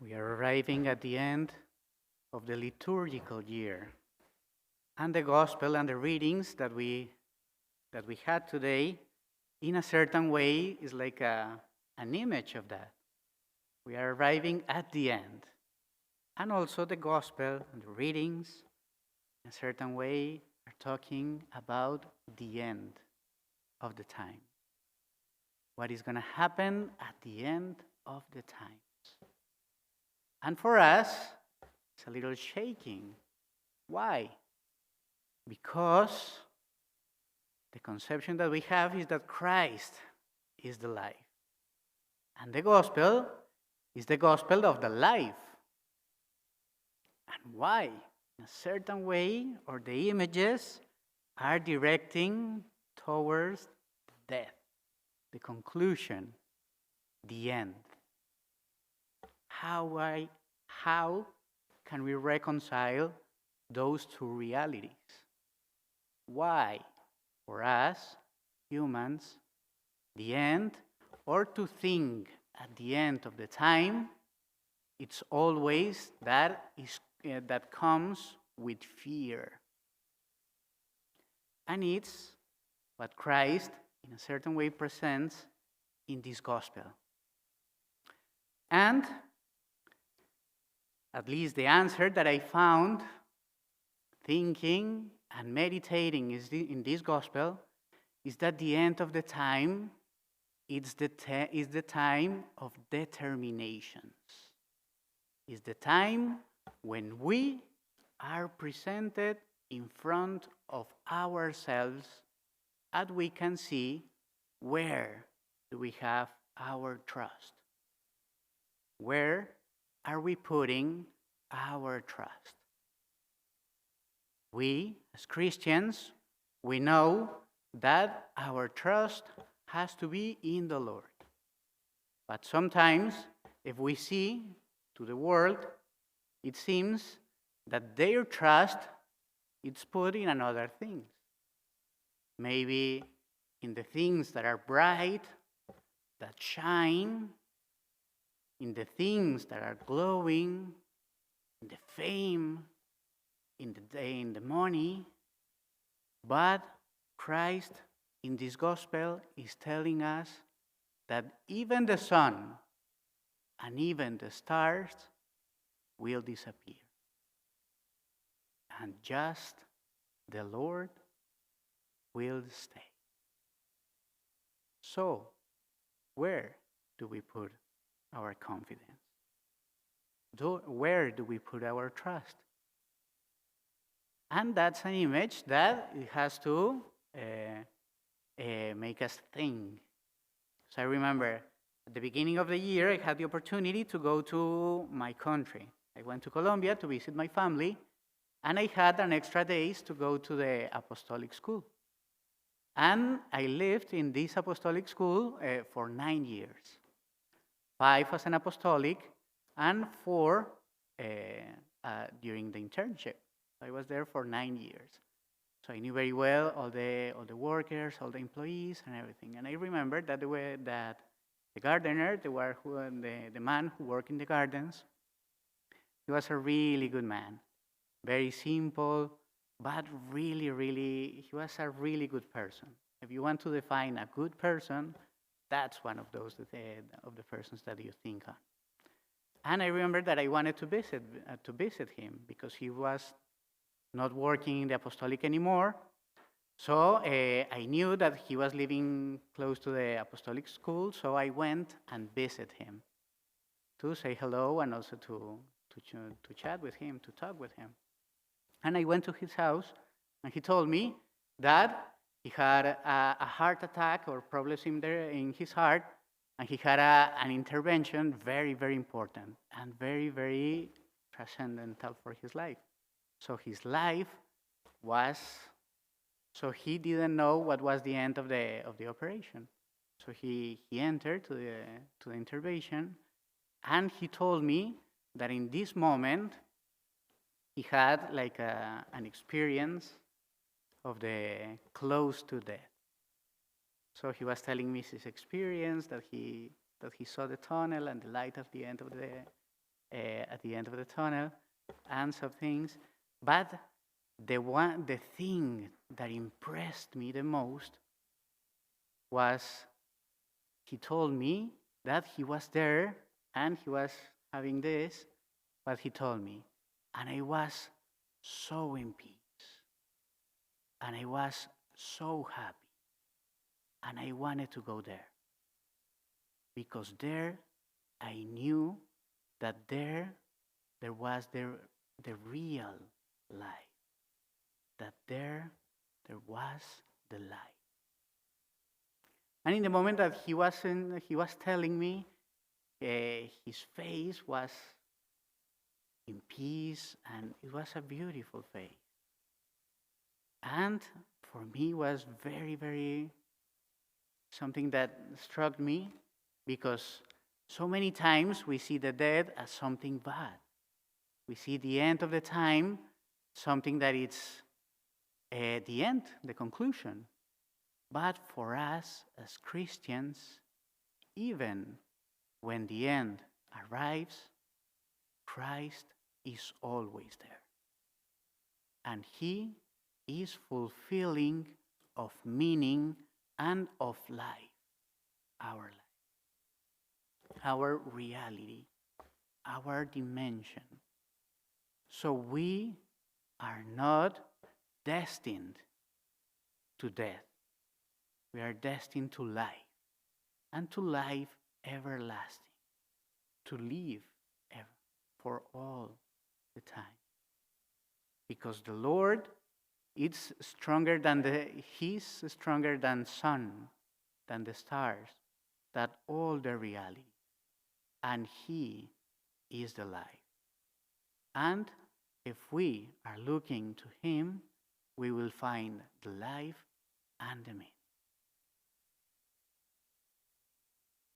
We are arriving at the end of the liturgical year. And the gospel and the readings that we had today, in a certain way, is like an image of that. We are arriving at the end. And also the gospel and the readings, in a certain way, are talking about the end of the time. What is going to happen at the end of the times. And for us, it's a little shaking. Why? Because the conception that we have is that Christ is the life. And the gospel is the gospel of the life. And why? In a certain way, or the images are directing towards death, the conclusion, the end. How can we reconcile those two realities? Why, for us, humans, the end, or to think at the end of the time, it's always that comes with fear. And it's what Christ, in a certain way, presents in this gospel. And at least the answer that I found thinking and meditating in this gospel is that the end of the time is the time of determinations. It's the time when we are presented in front of ourselves and we can see where do we have our trust. Where are we putting our trust? We, as Christians, we know that our trust has to be in the Lord. But sometimes, if we see to the world, it seems that their trust is put in another things. Maybe in the things that are bright, that shine, in the things that are glowing, in the fame, in the money. But Christ in this gospel is telling us that even the sun and even the stars will disappear. And just the Lord will stay. So, where do we put our confidence? Where do we put our trust? And that's an image that it has to make us think. So I remember at the beginning of the year, I had the opportunity to go to my country. I went to Colombia to visit my family, and I had an extra days to go to the apostolic school. And I lived in this apostolic school for 9 years. 5 as an apostolic, and 4 during the internship. I was there for 9 years. So I knew very well all the workers, all the employees, and everything. And I remember that the gardener, the man who worked in the gardens, he was a really good man. Very simple, but really, really, he was a really good person. If you want to define a good person, that's one of those of the persons that you think on. And I remember that I wanted to visit him because he was not working in the apostolic anymore. So I knew that he was living close to the apostolic school, so I went and visited him to say hello and also to chat with him, to talk with him. And I went to his house, and he told me that he had a heart attack or problems in his heart, and he had an intervention very, very important and very, very transcendental for his life. So his life was, so he didn't know what was the end of the operation. So he entered to the intervention, and he told me that in this moment he had like an experience of the close to death. So he was telling me his experience that he saw the tunnel and the light at the end at the end of the tunnel and some things. But the thing that impressed me the most was he told me that he was there and he was having this, but he told me, and I was so in peace, and I was so happy, and I wanted to go there because there I knew that there was the real life, that there was the light. And in the moment that he was telling me, his face was in peace, and it was a beautiful face. And for me, was very, very something that struck me, because so many times we see the death as something bad. We see the end of the time, something that it's the end, the conclusion. But for us as Christians, even when the end arrives, Christ is always there. And He is fulfilling of meaning and of life, our life, our reality, our dimension. So we are not destined to death. We are destined to life, and to life everlasting, to live ever, for all the time. Because the Lord is stronger than He's stronger than sun, than the stars, that all the reality. And He is the life. And if we are looking to Him, we will find the life and the meaning.